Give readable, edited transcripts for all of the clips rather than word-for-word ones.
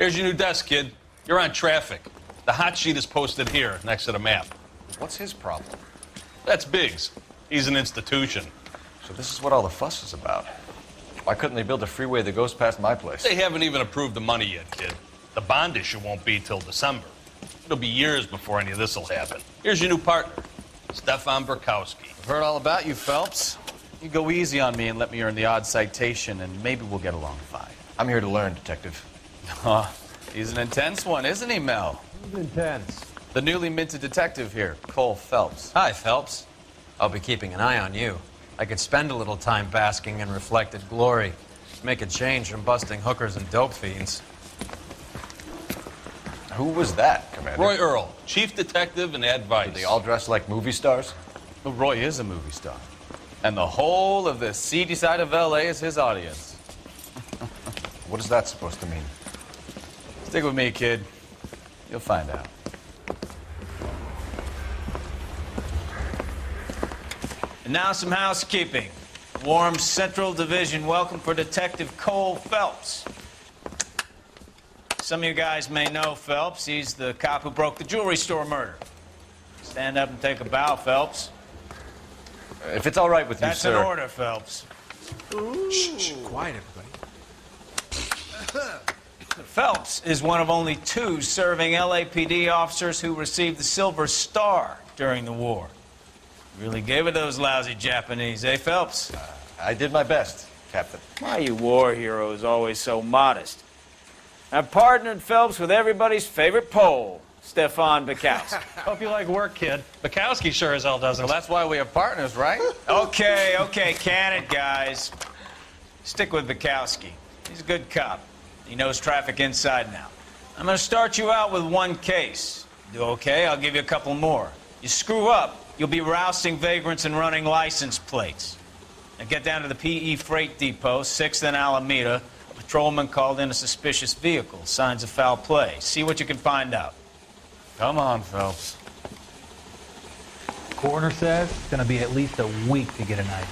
Here's your new desk, kid. You're on traffic. The hot sheet is posted here, next to the map. What's his problem? That's Biggs. He's an institution. So this is what all the fuss is about. Why couldn't they build a freeway that goes past my place? They haven't even approved the money yet, kid. The bond issue won't be till December. It'll be years before any of this will happen. Here's your new partner, Stefan Burkowski. I've heard all about you, Phelps. You go easy on me and let me earn the odd citation, and maybe we'll get along fine. I'm here to learn, Detective. He's an intense one, isn't he, Mel? He's intense. The newly minted detective here, Cole Phelps. Hi, Phelps. I'll be keeping an eye on you. I could spend a little time basking in reflected glory. Make a change from busting hookers and dope fiends. Who was that, Commander? Roy Earl, chief detective and advice. Do they all dress like movie stars? Well, Roy is a movie star. And the whole of the seedy side of L.A. is his audience. What is that supposed to mean? Stick with me, kid. You'll find out. And now some housekeeping. Warm Central Division welcome for Detective Cole Phelps. Some of you guys may know Phelps. He's the cop who broke the jewelry store murder. Stand up and take a bow, Phelps. If it's all right with you, That's sir. an order, Phelps. Shh, quiet, everybody. Phelps is one of only 2 serving LAPD officers who received the Silver Star during the war. Really gave it those lousy Japanese, eh, Phelps? I did my best, Captain. Why are you war heroes always so modest? I've partnered Phelps with everybody's favorite Pole, Stefan Burkowski. Hope you like work, kid. Bukowski sure as hell doesn't. Well, that's why we have partners, right? Okay, can it, guys. Stick with Burkowski. He's a good cop. He knows traffic inside and out. I'm going to start you out with 1 case. Do okay, I'll give you a couple more. You screw up, you'll be rousting vagrants and running license plates. Now get down to the PE Freight Depot, 6th and Alameda. A patrolman called in a suspicious vehicle. Signs of foul play. See what you can find out. Come on, Phelps. Coroner says it's going to be at least a week to get an ID.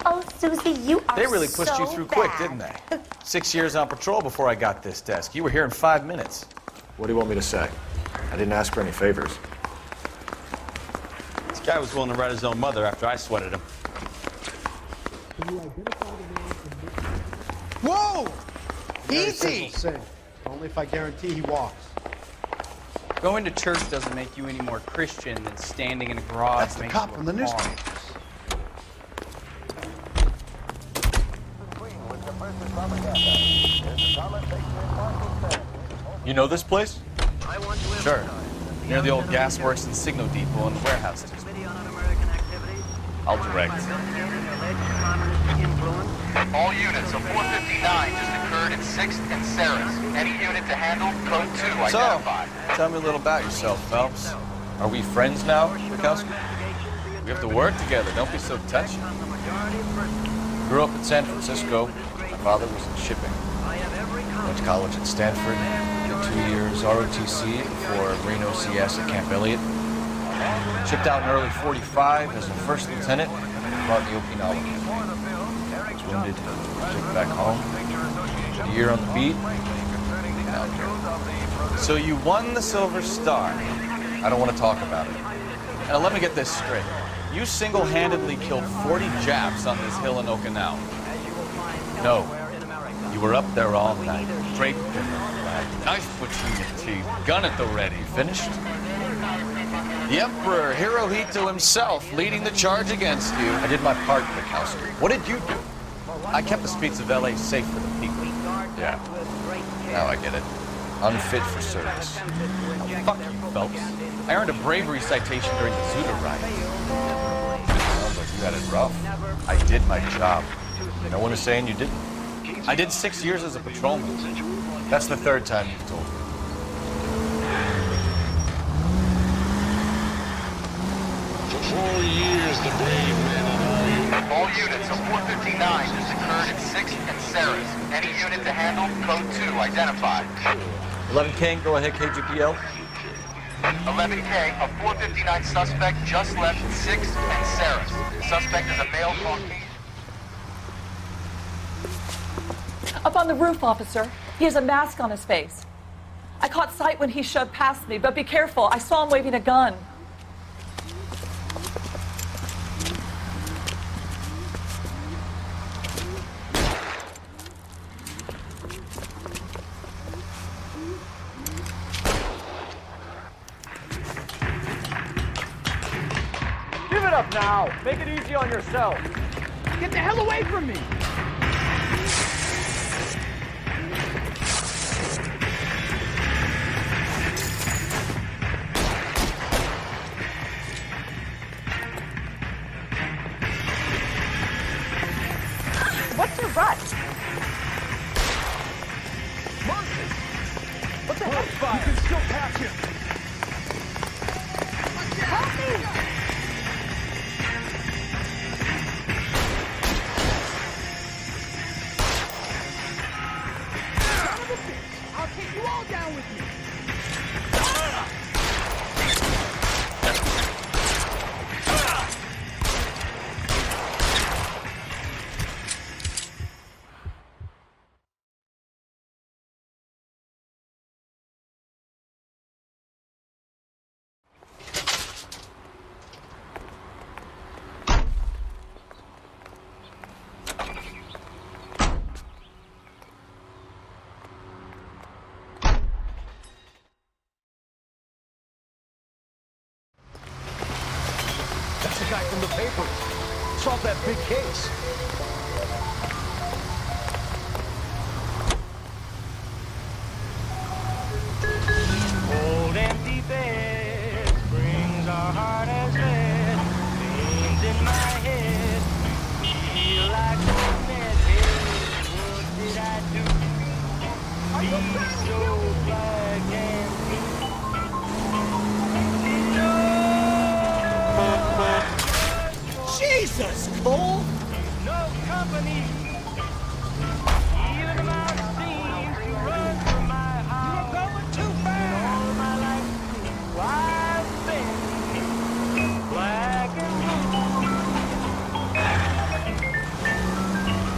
Oh, Susie, you are They really pushed so you through quick, bad. didn't they? 6 years on patrol before I got this desk. You were here in 5 minutes. What do you want me to say? I didn't ask for any favors. This guy was willing to write his own mother after I sweated him. Whoa! Easy! Sing. Only if I guarantee he walks. Going to church doesn't make you any more Christian than standing in a garage. That's the makes cop you from the a farm. newspapers. You know this place? Sure. Near the old gas works and signal depot and the warehouse. I'll direct. All units of 459 just occurred in 6th and Sarah's. Any unit to handle, code 2 identified. So, tell me a little about yourself, Phelps. Are we friends now, Burkowski? We have to work together. Don't be so touchy. Grew up in San Francisco. My father was in shipping. Went to college at Stanford. Did 2 years ROTC before Reno CS at Camp Elliott. Shipped out in early 45 as a first lieutenant. Fought in the Okinawa campaign. Was wounded. Shipped back home. Did a year on the beat. Now here. So you won the Silver Star. I don't want to talk about it. Now let me get this straight. You single-handedly killed 40 Japs on this hill in Okinawa. No. You were up there all night, draped in the flag, knife between your teeth, gun at the ready. Finished? The Emperor Hirohito himself leading the charge against you. I did my part, Burkowski. What did you do? I kept the streets of L.A. safe for the people. Yeah. Now I get it. Unfit for service. Now, fuck you, Phelps. I earned a bravery citation during the Zuda riot. Sounds like you had it rough. I did my job. No one is saying you didn't. I did 6 years as a patrolman. That's the 3rd time you've told me. All units of 459 just occurred at 6th and Sarah's. Any unit to handle, code 2 identified. 11K, go ahead, KGPL. 11K, a 459 suspect just left 6th and Sarah's. Suspect is a male Caucasian. Up on the roof, officer. He has a mask on his face. I caught sight when he shoved past me, but be careful. I saw him waving a gun. Give it up now. Make it easy on yourself. Get the hell away from me. What's your rut? Marcus! What the hell? You can still catch him. Help me! Son of a bitch! I'll take you all down with me. That's the guy from the papers. Solved that big case. Old empty bed brings our heart as lead. Names in my head feel like a mess. What did I do? Be so black and Jesus, Cole! no company. Even my seems to run from my heart. You're going too fast! All my life through, I've been black and blue.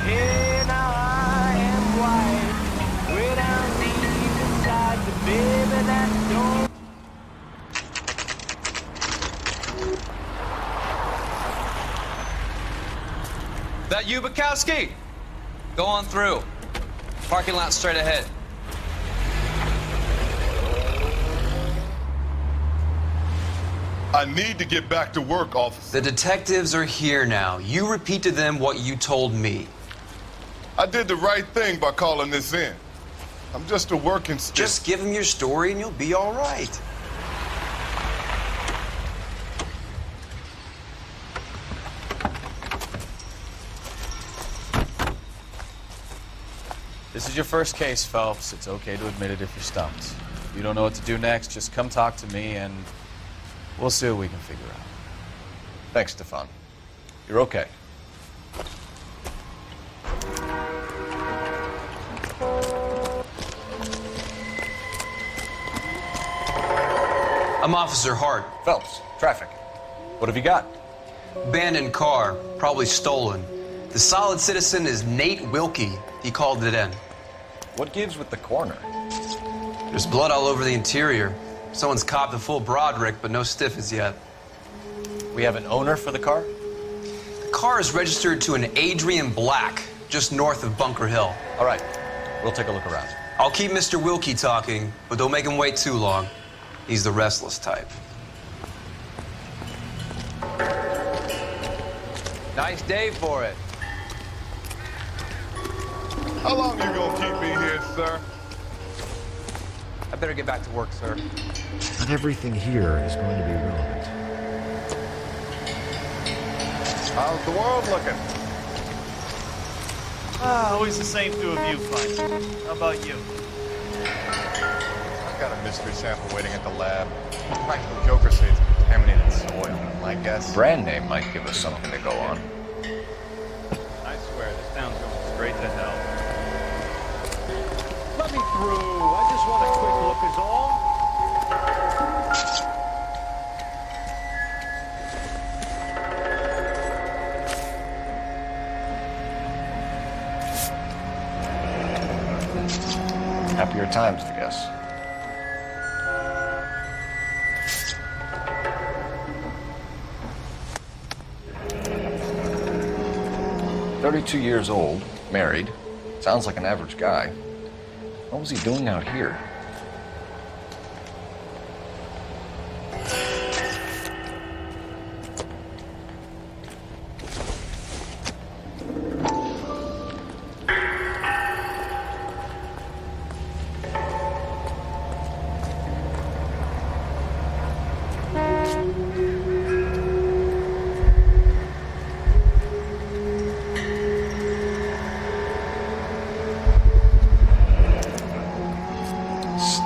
Hey, now I am white, way down deep inside the baby that don't. That you, Bukowski? Go on through. Parking lot straight ahead. I need to get back to work, officer. The detectives are here now. You repeat to them what you told me. I did the right thing by calling this in. I'm just a working stiff. Just give them your story and you'll be all right. This is your first case, Phelps. It's okay to admit it if you're stumped. If you don't know what to do next, just come talk to me and we'll see what we can figure out. Thanks, Stefan. You're okay. I'm Officer Hart. Phelps, traffic. What have you got? Abandoned car, probably stolen. The solid citizen is Nate Wilkie. He called it in. What gives with the corner? There's blood all over the interior. Someone's copped a full Broderick, but no stiff as yet. We have an owner for the car? The car is registered to an Adrian Black, just north of Bunker Hill. All right, we'll take a look around. I'll keep Mr. Wilkie talking, but don't make him wait too long. He's the restless type. Nice day for it. How long you gonna keep me here, sir? I better get back to work, sir. Not everything here is going to be relevant. How's the world looking? Always the same through a viewfinder. How about you? I've got a mystery sample waiting at the lab. Practical Joker season. Contaminated soil. My guess, brand name might give us something to go on. I swear, this town's going straight to hell. Let me through. I just want a quick look is all. Happier times, I guess. "32 years old, married. Sounds like an average guy. What was he doing out here?"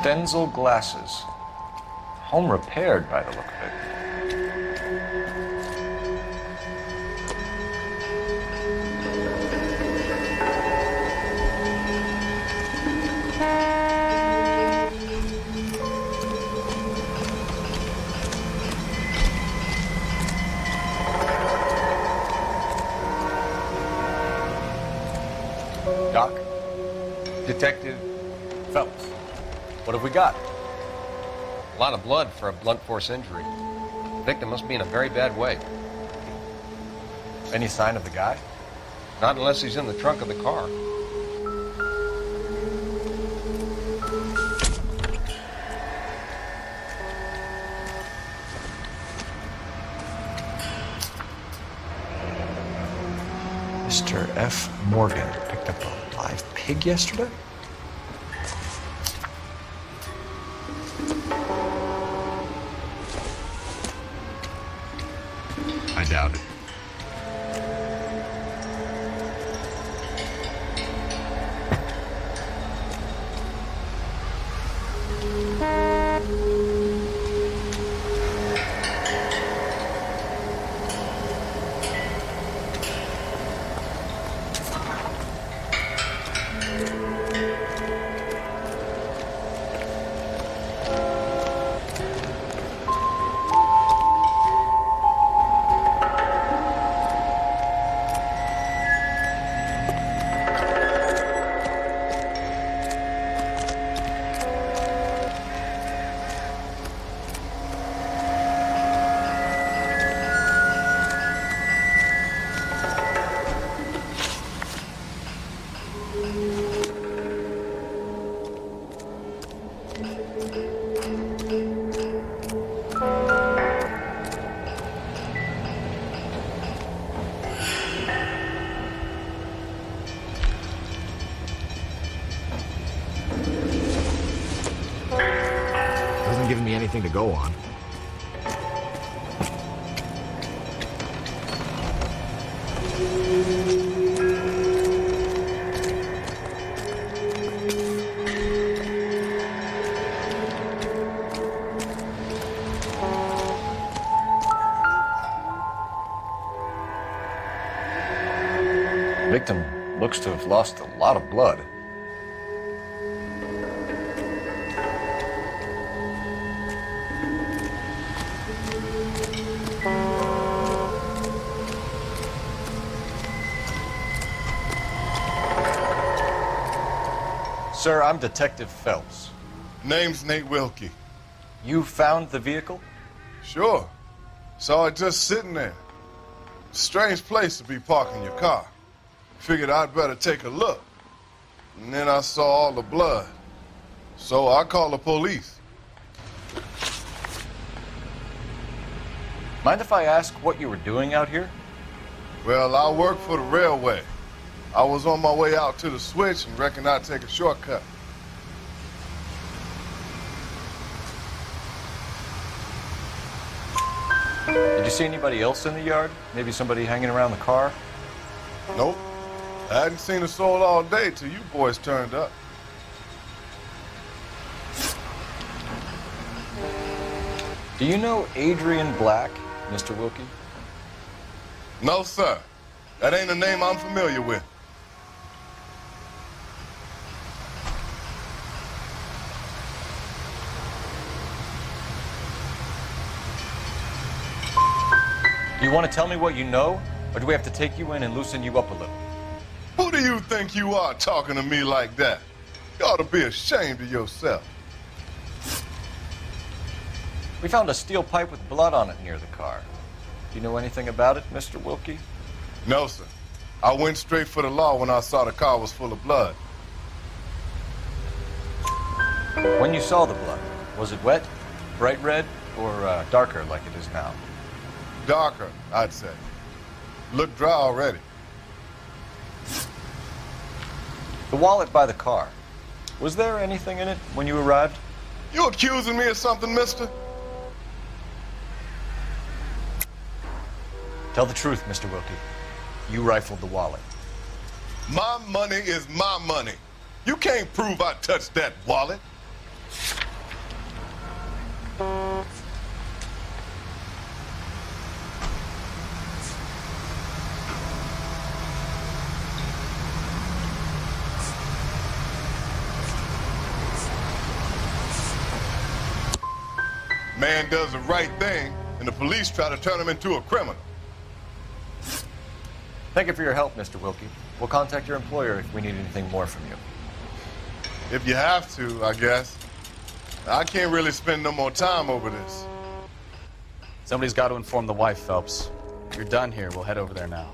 Stenzel glasses. Home repaired by the look of it. Doc? Detective Phelps. What have we got? A lot of blood for a blunt force injury. The victim must be in a very bad way. Any sign of the guy? Not unless he's in the trunk of the car. Mr. F. Morgan picked up a live pig yesterday? I doubt it. Hasn't given me anything to go on. Victim looks to have lost a lot of blood. Sir, I'm Detective Phelps. Name's Nate Wilkie. You found the vehicle? Sure. Saw it just sitting there. Strange place to be parking your car. Figured I'd better take a look. And then I saw all the blood. So I called the police. Mind if I ask what you were doing out here? Well, I work for the railway. I was on my way out to the switch and reckoned I'd take a shortcut. Did you see anybody else in the yard? Maybe somebody hanging around the car? Nope. I hadn't seen a soul all day till you boys turned up. Do you know Adrian Black, Mr. Wilkie? No, sir. That ain't a name I'm familiar with. Do you want to tell me what you know, or do we have to take you in and loosen you up a little? Who do you think you are talking to me like that? You ought to be ashamed of yourself. We found a steel pipe with blood on it near the car. Do you know anything about it, Mr. Wilkie? No, sir. I went straight for the law when I saw the car was full of blood. When you saw the blood, was it wet, bright red, or darker like it is now? Darker, I'd say. Looked dry already. The wallet by the car. Was there anything in it when you arrived? You accusing me of something, mister? Tell the truth, Mr. Wilkie. You rifled the wallet. My money is my money. You can't prove I touched that wallet. Man does the right thing, and the police try to turn him into a criminal. Thank you for your help, Mr. Wilkie. We'll contact your employer if we need anything more from you. If you have to, I guess. I can't really spend no more time over this. Somebody's got to inform the wife, Phelps. You're done here. We'll head over there now.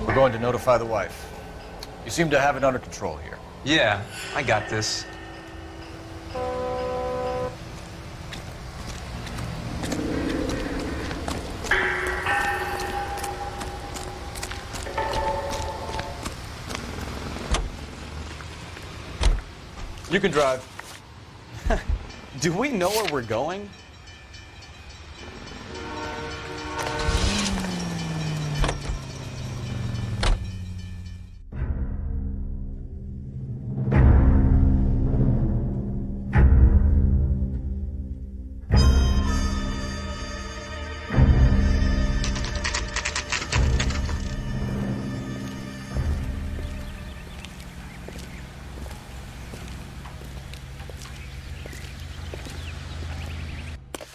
We're going to notify the wife. You seem to have it under control here. Yeah, I got this. You can drive. Do we know where we're going?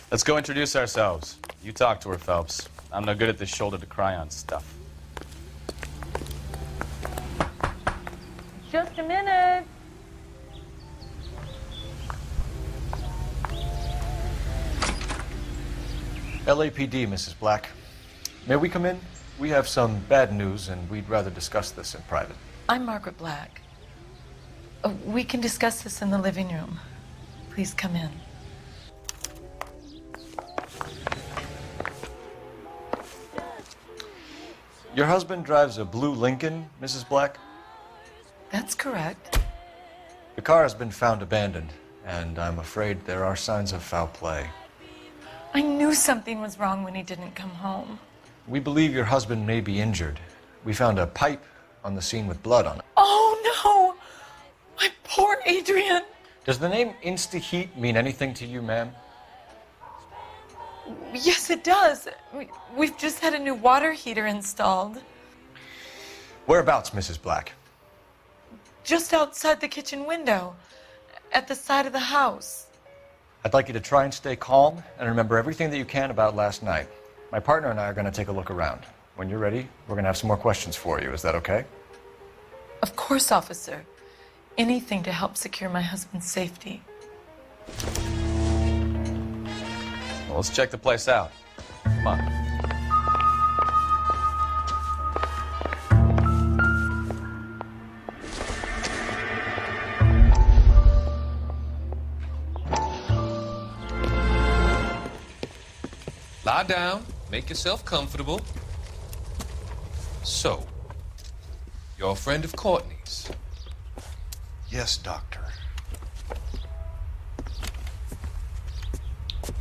Let's go introduce ourselves. You talk to her, Phelps. I'm no good at this shoulder to cry on stuff. Just a minute. LAPD, Mrs. Black. May we come in? We have some bad news, and we'd rather discuss this in private. I'm Margaret Black. We can discuss this in the living room. Please come in. Your husband drives a blue Lincoln, Mrs. Black? That's correct. The car has been found abandoned, and I'm afraid there are signs of foul play. I knew something was wrong when he didn't come home. We believe your husband may be injured. We found a pipe on the scene with blood on it. Oh, no! My poor Adrian! Does the name Insta-Heat mean anything to you, ma'am? Yes, it does. We've just had a new water heater installed. Whereabouts, Mrs. Black? Just outside the kitchen window, at the side of the house. I'd like you to try and stay calm and remember everything that you can about last night. My partner and I are going to take a look around. When you're ready, we're going to have some more questions for you. Is that okay? Of course, officer. Anything to help secure my husband's safety. Well, let's check the place out. Come on. Lie down, make yourself comfortable. So, you're a friend of Courtney's? Yes, Doctor.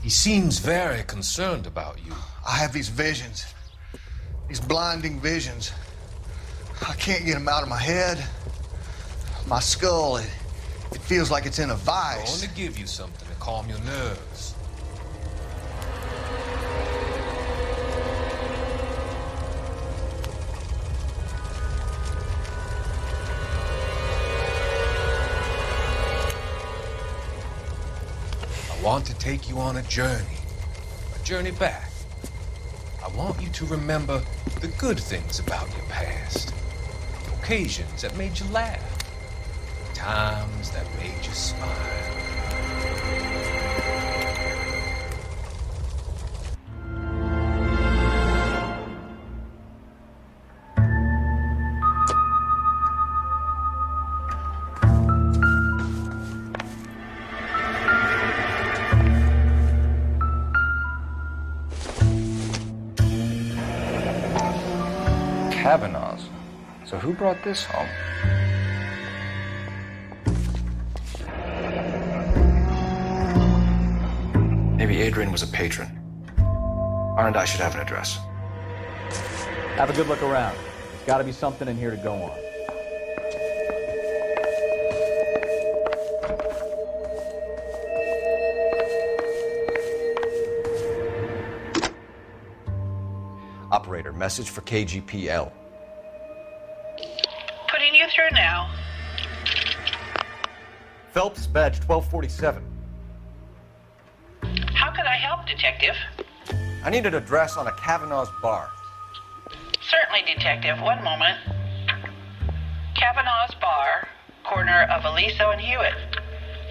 He seems very concerned about you. I have these visions, these blinding visions. I can't get them out of my head. My skull, It feels like it's in a vice. I want to give you something to calm your nerves. I want to take you on a journey back. I want you to remember the good things about your past, occasions that made you laugh, times that made you smile. Kavanaugh's. So who brought this home? Maybe Adrian was a patron. R&I should have an address. Have a good look around. There's got to be something in here to go on. Operator, message for KGPL. Putting you through now. Phelps, badge 1247. How can I help, Detective? I need an address on a Kavanaugh's bar. Certainly, Detective. One moment. Kavanaugh's Bar, corner of Aliso and Hewitt,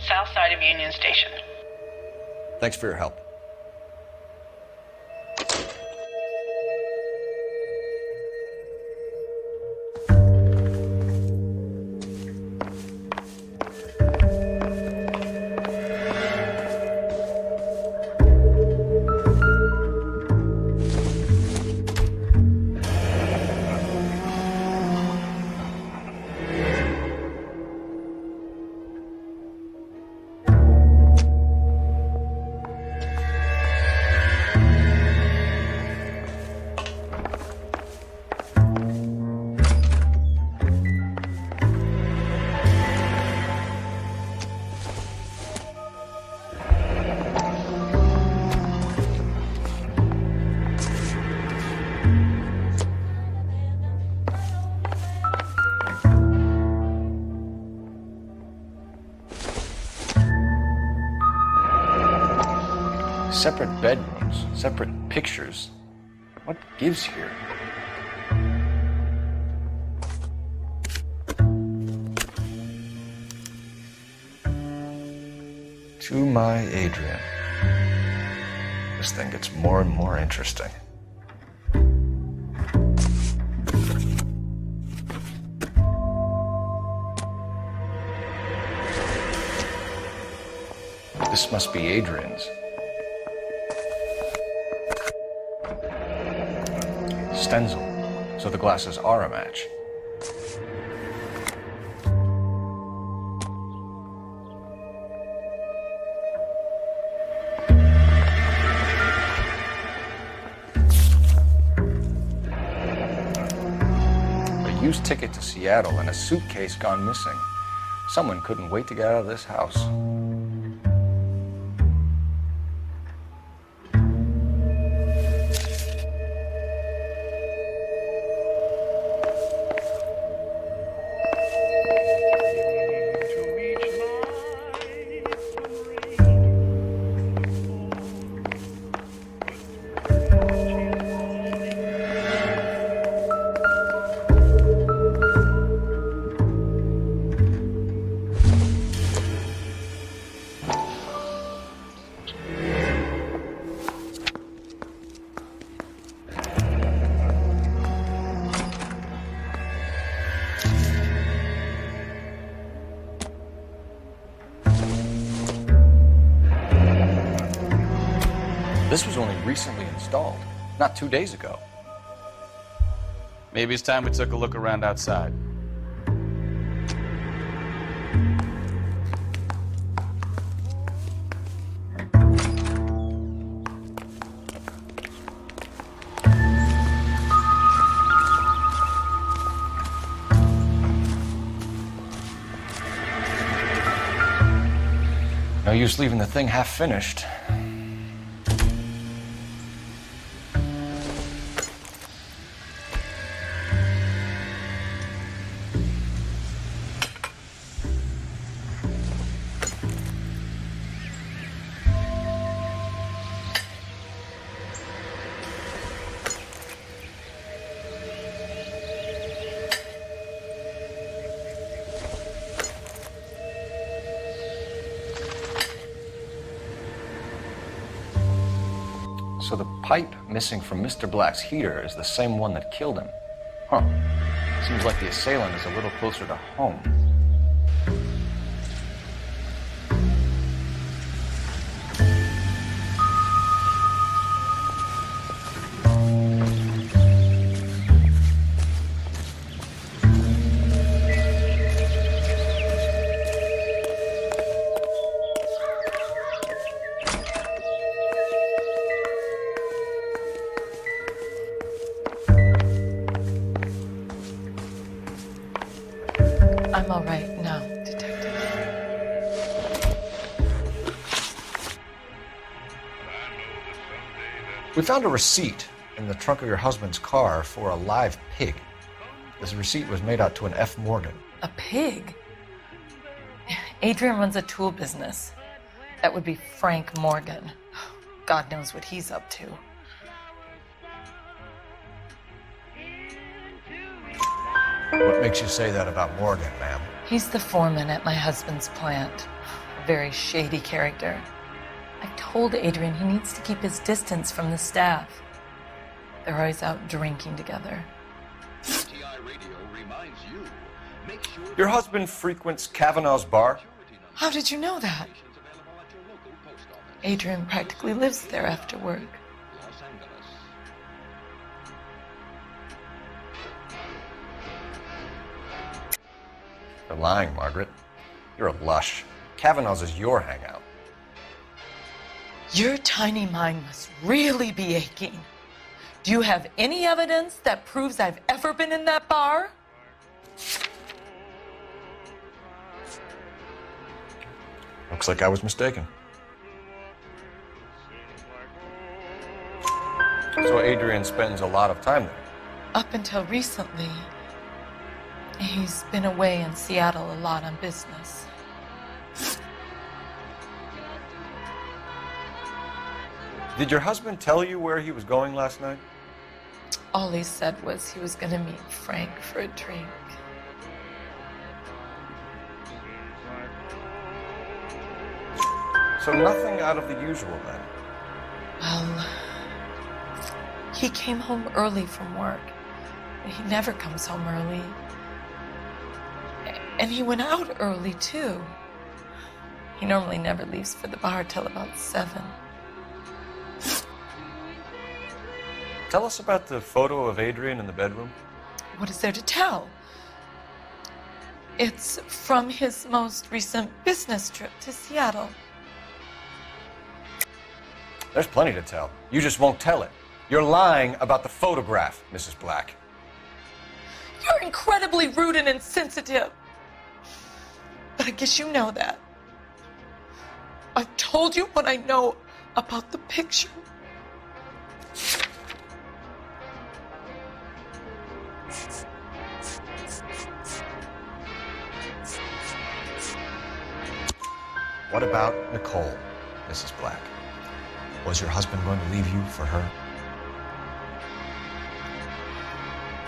south side of Union Station. Thanks for your help. Separate bedrooms, separate pictures. What gives here? To my Adrian. This thing gets more and more interesting. This must be Adrian's. Stencil, so the glasses are a match. A used ticket to Seattle and a suitcase gone missing. Someone couldn't wait to get out of this house. This was only recently installed, not 2 days ago. Maybe it's time we took a look around outside. use leaving the thing half finished. So the pipe missing from Mr. Black's heater is the same one that killed him. Huh. Seems like the assailant is a little closer to home. I'm all right now, Detective. We found a receipt in the trunk of your husband's car for a live pig. This receipt was made out to an F. Morgan. A pig? Adrian runs a tool business. That would be Frank Morgan. God knows what he's up to. What makes you say that about Morgan, ma'am? He's the foreman at my husband's plant. A very shady character. I've told Adrian he needs to keep his distance from the staff. They're always out drinking together. Your husband frequents Kavanaugh's bar? How did you know that? Adrian practically lives there after work. You're lying, Margaret. You're a lush. Kavanaugh's is your hangout. Your tiny mind must really be aching. Do you have any evidence that proves I've ever been in that bar? Looks like I was mistaken. So Adrian spends a lot of time there? Up until recently, he's been away in Seattle a lot on business. Did your husband tell you where he was going last night? All he said was he was going to meet Frank for a drink. So nothing out of the usual then? Well, he came home early from work. He never comes home early. And he went out early, too. He normally never leaves for the bar till about 7. Tell us about the photo of Adrian in the bedroom. What is there to tell? It's from his most recent business trip to Seattle. There's plenty to tell. You just won't tell it. You're lying about the photograph, Mrs. Black. You're incredibly rude and insensitive. But I guess you know that. I've told you what I know about the picture. What about Nicole, Mrs. Black? Was your husband going to leave you for her?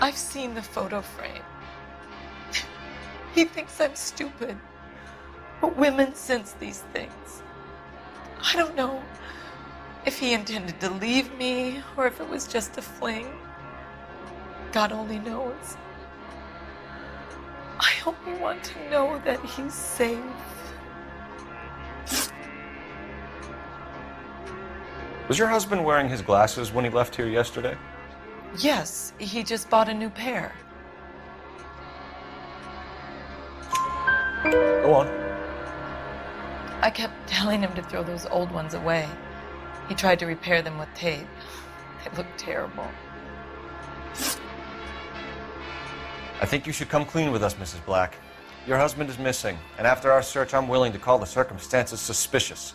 I've seen the photo frame. He thinks I'm stupid. But women sense these things. I don't know if he intended to leave me or if it was just a fling. God only knows. I only want to know that he's safe. Was your husband wearing his glasses when he left here yesterday? Yes, he just bought a new pair. Go on. I kept telling him to throw those old ones away. He tried to repair them with tape. They looked terrible. I think you should come clean with us, Mrs. Black. Your husband is missing, and after our search, I'm willing to call the circumstances suspicious.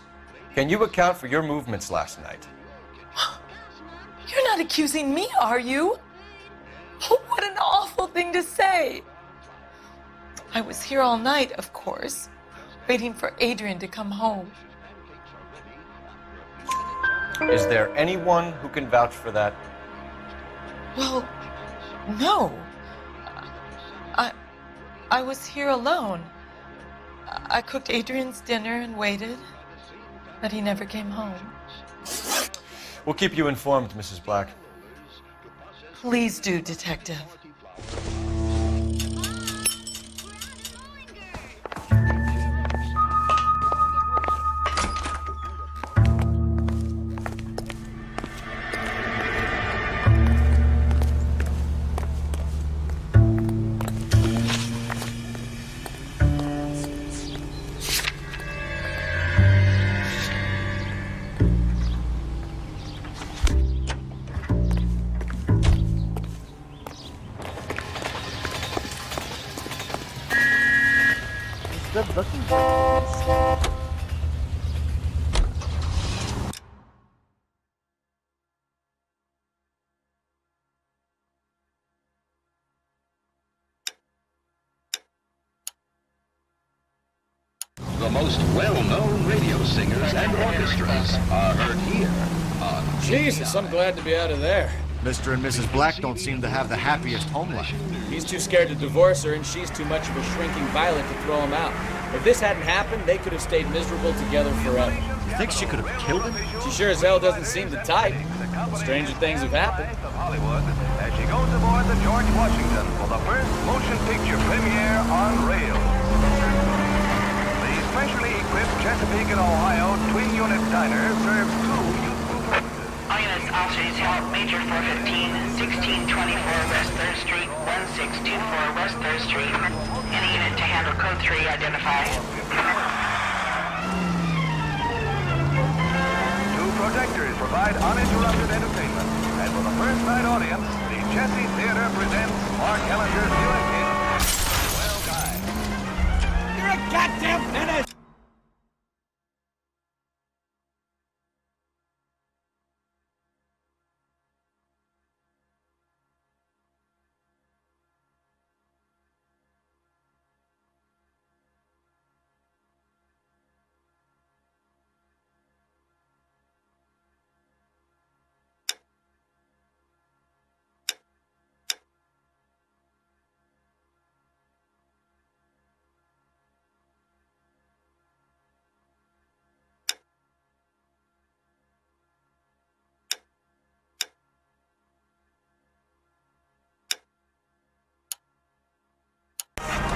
Can you account for your movements last night? You're not accusing me, are you? Oh, what an awful thing to say. I was here all night, of course, waiting for Adrian to come home. Is there anyone who can vouch for that? Well, no. I was here alone. I cooked Adrian's dinner and waited, but he never came home. We'll keep you informed, Mrs. Black. Please do, Detective. Good looking. The most well-known radio singers and orchestras are heard here on... Jesus, I'm glad to be out of there. Mr. and Mrs. Black don't seem to have the happiest home life. He's too scared to divorce her, and she's too much of a shrinking violet to throw him out. If this hadn't happened, they could have stayed miserable together forever. You think she could have killed him? She sure as hell doesn't seem the type. Stranger things have happened. Hollywood, as she goes aboard the George Washington for the first motion picture premiere on rails. The specially equipped Chesapeake and Ohio twin-unit diner serves two useful purposes. All units, officers, help Major 415, 1624 West 3rd Street, 1624 West 3rd Street. Any unit to handle code 3, identify. Two projectors provide uninterrupted entertainment. And for the first night audience, the Chessie Theater presents Mark Ellinger's newest hit, Well Guy. You're a goddamn menace!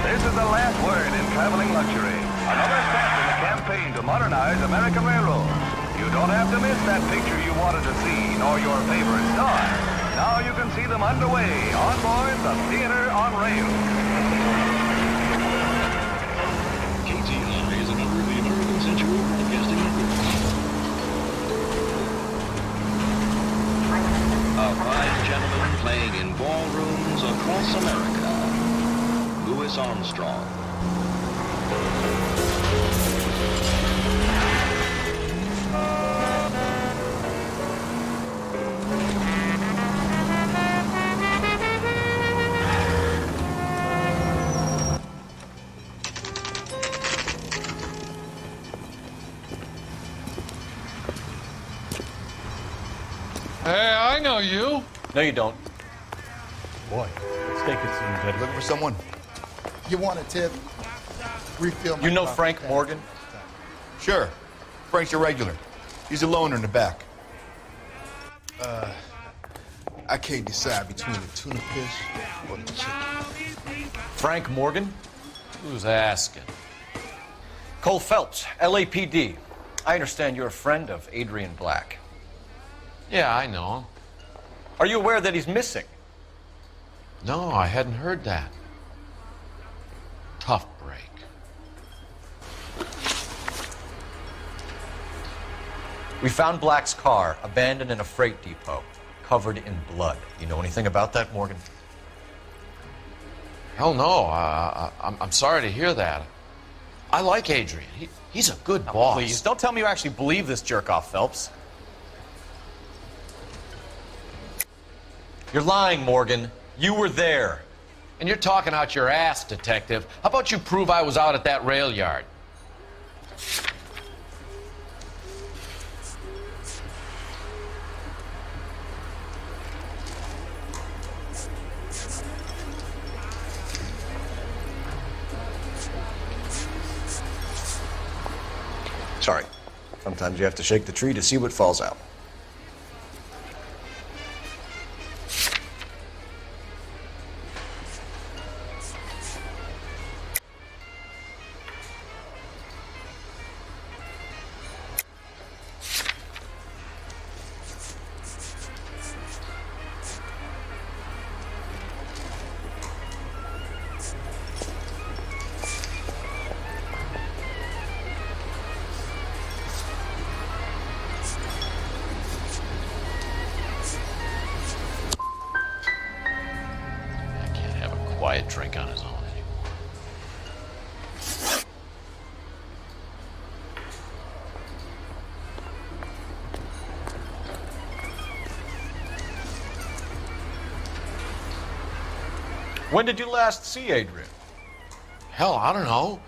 This is the last word in traveling luxury. Another step in the campaign to modernize American railroads. You don't have to miss that picture you wanted to see, nor your favorite star. Now you can see them underway on board the Theater on Rails. KTI is a member of the American Century Broadcasting Network. A fine gentleman playing in ballrooms across America. Louis Armstrong. Hey, I know you. No, you don't. Boy, let's take it soon, Jed. Looking for someone? You want a tip? Refill my You know coffee Frank tank. Morgan? Sure. Frank's a regular. He's a loner in the back. I can't decide between the tuna fish or the chicken. Frank Morgan? Who's asking? Cole Phelps, LAPD. I understand you're a friend of Adrian Black. Yeah, I know him. Are you aware that he's missing? No, I hadn't heard that. Tough break. We found Black's car abandoned in a freight depot, covered in blood. You know anything about that, Morgan? Hell no. I'm sorry to hear that. I like Adrian. He's a good boss. Please, don't tell me you actually believe this jerk-off, Phelps. You're lying, Morgan. You were there. And you're talking out your ass, detective. How about you prove I was out at that rail yard? Sorry. Sometimes you have to shake the tree to see what falls out. Quiet drink on his own anymore. When did you last see Adrian? Hell, I don't know.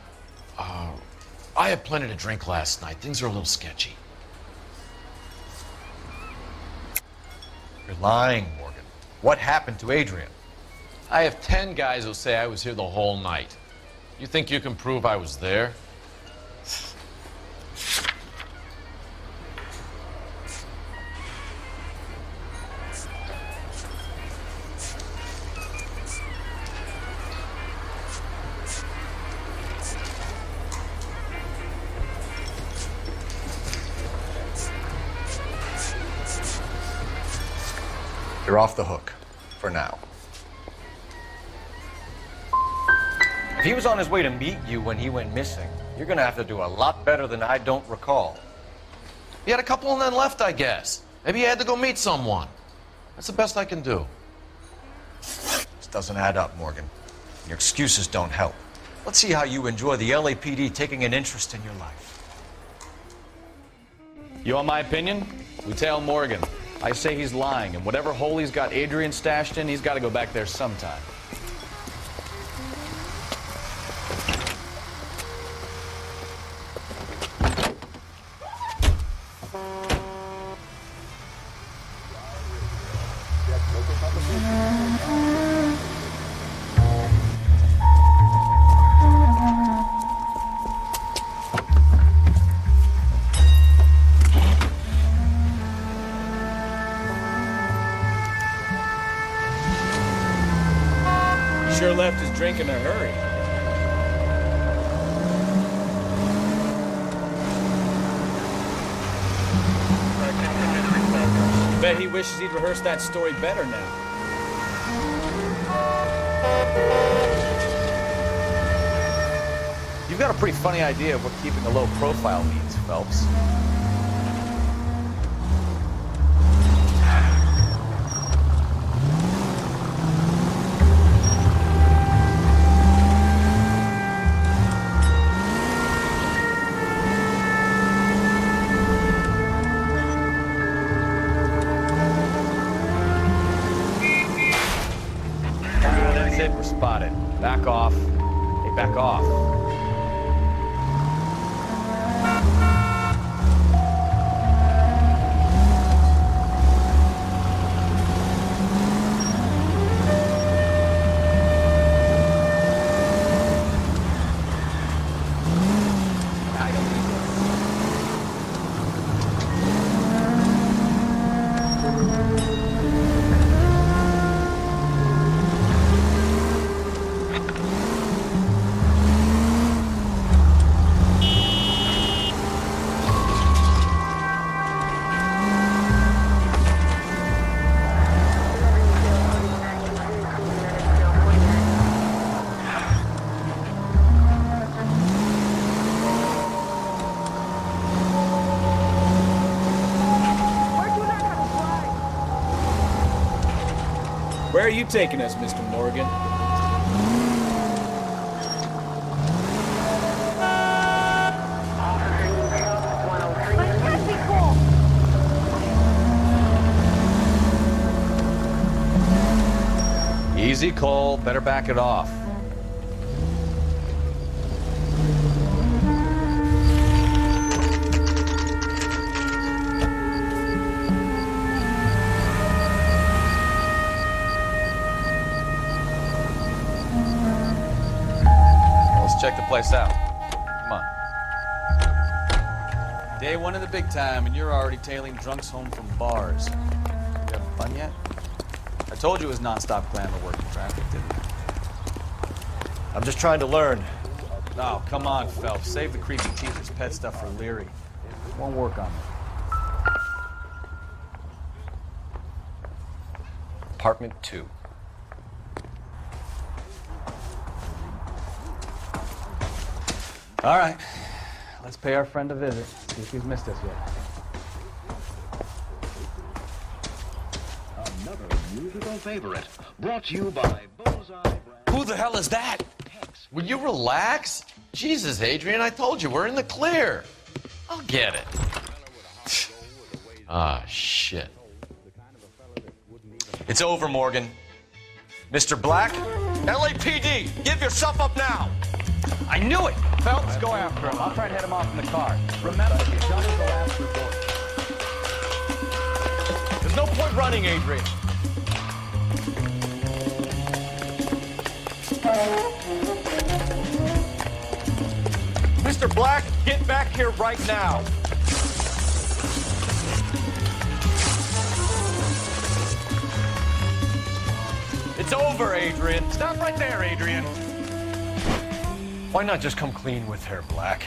I had plenty to drink last night. Things are a little sketchy. You're lying, Morgan. What happened to Adrian? I have 10 guys who'll say I was here the whole night. You think you can prove I was there? You're off the hook. For now. If he was on his way to meet you when he went missing, you're gonna have to do a lot better than I don't recall. He had a couple and then left, I guess. Maybe he had to go meet someone. That's the best I can do. This doesn't add up, Morgan. Your excuses don't help. Let's see how you enjoy the LAPD taking an interest in your life. You want my opinion? Lieutenant Morgan. I say he's lying, and whatever hole he's got Adrian stashed in, he's got to go back there sometime. Sure left his drink in a hurry. Bet he wishes he'd rehearsed that story better now. You've got a pretty funny idea of what keeping a low profile means, Phelps. We're spotted. Back off. Hey, back off. Where are you taking us, Mr. Morgan? Easy, Cole. Better back it off. Let's check the place out. Come on. Day one of the big time, and you're already tailing drunks home from bars. You having fun yet? I told you it was non-stop glamour working traffic, didn't I? I'm just trying to learn. Oh, come on, Phelps. Save the creepy teaser's pet stuff for Leary. Won't work on me. Apartment 2. All right. Let's pay our friend a visit. See if he's missed us yet. Another musical favorite, brought to you by Bullseye. Who the hell is that? Will you relax? Jesus, Adrian, I told you, we're in the clear. I'll get it. Ah, shit. It's over, Morgan. Mr. Black, LAPD, give yourself up now. I knew it! Phelps, go after him. I'll try and head him off in the car. Remember, you done is the last resort. There's no point running, Adrian. Mr. Black, get back here right now. It's over, Adrian. Stop right there, Adrian. Why not just come clean with her, Black?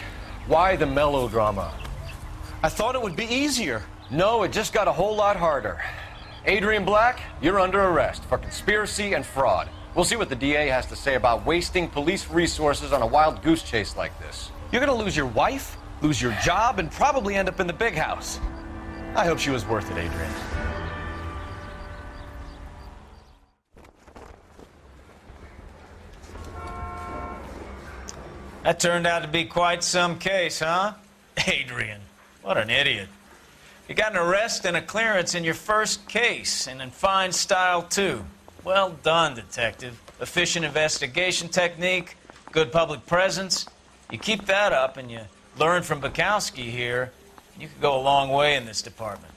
Why the melodrama? I thought it would be easier. No, it just got a whole lot harder. Adrian Black, you're under arrest for conspiracy and fraud. We'll see what the DA has to say about wasting police resources on a wild goose chase like this. You're gonna lose your wife, lose your job, and probably end up in the big house. I hope she was worth it, Adrian. That turned out to be quite some case, huh? Adrian, what an idiot. You got an arrest and a clearance in your first case, and in fine style, too. Well done, detective. Efficient investigation technique, good public presence. You keep that up and you learn from Bukowski here, you could go a long way in this department.